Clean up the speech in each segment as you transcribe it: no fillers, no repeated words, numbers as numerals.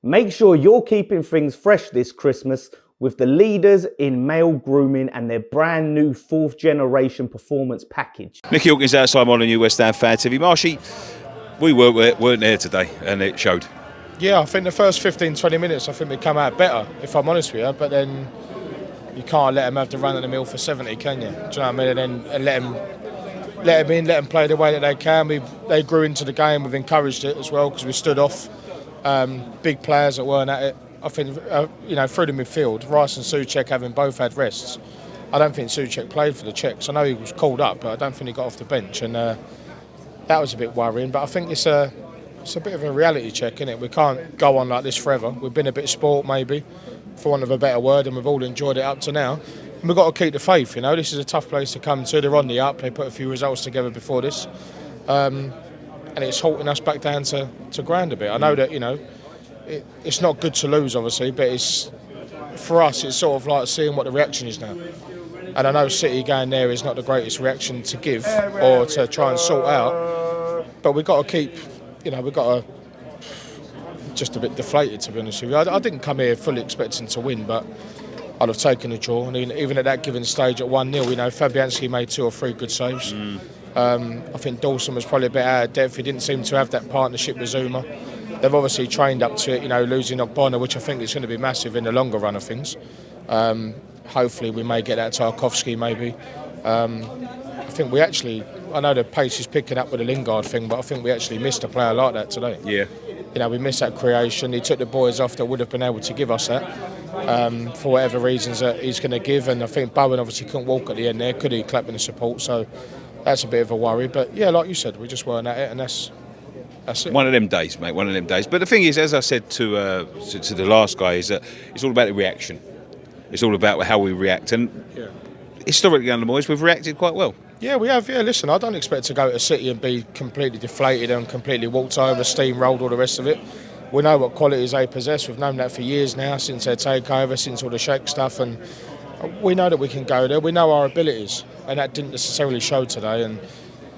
Make sure you're keeping things fresh this Christmas with the leaders in male grooming and their brand new 4th generation performance package. Nicky Hawkins outside Molineux West Ham Fan TV. Marshy, we weren't there today and it showed. Yeah, I think the first 15-20 minutes I think we come out better, if I'm honest with you, but then you can't let them have the run of the mill for 70, can you? Do you know what I mean? And then let them in, let them play the way that they can. They grew into the game, we've encouraged it as well because we stood off big players that weren't at it. I think, through the midfield, Rice and Souček having both had rests. I don't think Souček played for the Czechs. I know he was called up, but I don't think he got off the bench, and that was a bit worrying. But I think it's a bit of a reality check, isn't it? We can't go on like this forever. We've been a bit sport, maybe, for want of a better word, and we've all enjoyed it up to now. And we've got to keep the faith, This is a tough place to come to. They're on the up. They put a few results together before this. And it's halting us back down to ground a bit. I know that, it's not good to lose, obviously, but for us, it's sort of like seeing what the reaction is now. And I know City going there is not the greatest reaction to give or to try and sort out. But we've got to keep, we've got to just a bit deflated, to be honest with you. I didn't come here fully expecting to win, but I'd have taken a draw. And even at that given stage at 1-0, Fabianski made 2 or 3 good saves. I think Dawson was probably a bit out of depth. He didn't seem to have that partnership with Zuma. They've obviously trained up to it, losing Ogbonna, which I think is going to be massive in the longer run of things. Hopefully we may get that Tarkowski maybe. I think I know the pace is picking up with the Lingard thing, but I think we actually missed a player like that today. Yeah. We missed that creation. He took the boys off that would have been able to give us that for whatever reasons that he's going to give. And I think Bowen obviously couldn't walk at the end there, could he, clapping the support? So that's a bit of a worry. But yeah, like you said, we just weren't at it, and that's it. One of them days, mate. One of them days. But the thing is, as I said to the last guy, is that it's all about the reaction. It's all about how we react. And historically under Moyes, we've reacted quite well. Yeah, we have. Yeah, listen, I don't expect to go to City and be completely deflated and completely walked over, steamrolled, all the rest of it. We know what qualities they possess. We've known that for years now, since their takeover, since all the Sheikh stuff, and we know that we can go there. We know our abilities, and that didn't necessarily show today. And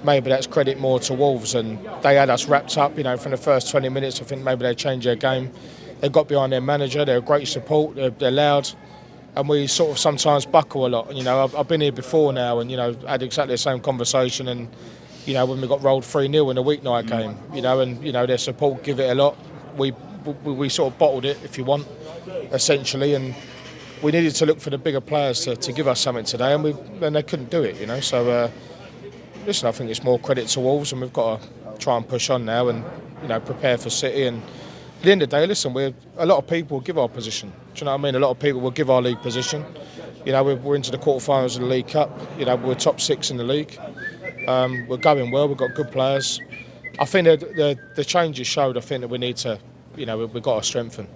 maybe that's credit more to Wolves, and they had us wrapped up. From the first 20 minutes, I think maybe they changed their game. They got behind their manager. They're a great support. They're loud. And we sort of sometimes buckle a lot. I've been here before now and, had exactly the same conversation. And, when we got rolled 3-0 in the weeknight game, and, their support give it a lot. We sort of bottled it, if you want, essentially. And we needed to look for the bigger players to give us something today. And they couldn't do it, So, listen, I think it's more credit to Wolves. And we've got to try and push on now and, prepare for City. And at the end of the day, listen, a lot of people will give our position. Do you know what I mean? A lot of people will give our league position. We're into the quarterfinals of the League Cup. We're top 6 in the league. We're going well. We've got good players. I think the changes showed. I think that we need to, we've got to strengthen.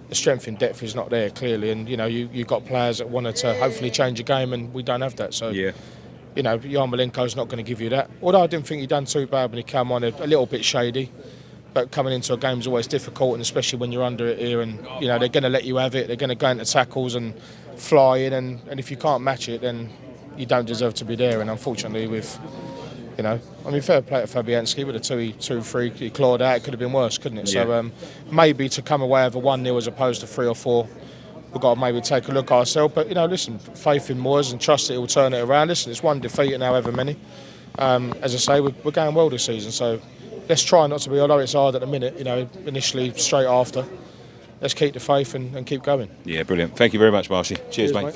The strength in depth is not there clearly, and you've got players that wanted to hopefully change the game, and we don't have that. So yeah. Yarmolenko's not going to give you that. Although I didn't think he'd done too bad when he came on, a little bit shady. But coming into a game is always difficult, and especially when you're under it here, and they're going to let you have it. They're going to go into tackles and fly in, and if you can't match it, then you don't deserve to be there. And unfortunately, fair play to Fabianski with a 2-3, he clawed out. It could have been worse, couldn't it? Yeah. So maybe to come away with a 1-0 as opposed to 3 or 4, we've got to maybe take a look at ourselves. But listen, faith in Moyes and trust that he'll turn it around. Listen, it's one defeat in however many. As I say, we're going well this season, so. Let's try not to be, although it's hard at the minute, initially straight after. Let's keep the faith and keep going. Yeah, brilliant. Thank you very much, Marshy. Cheers, mate.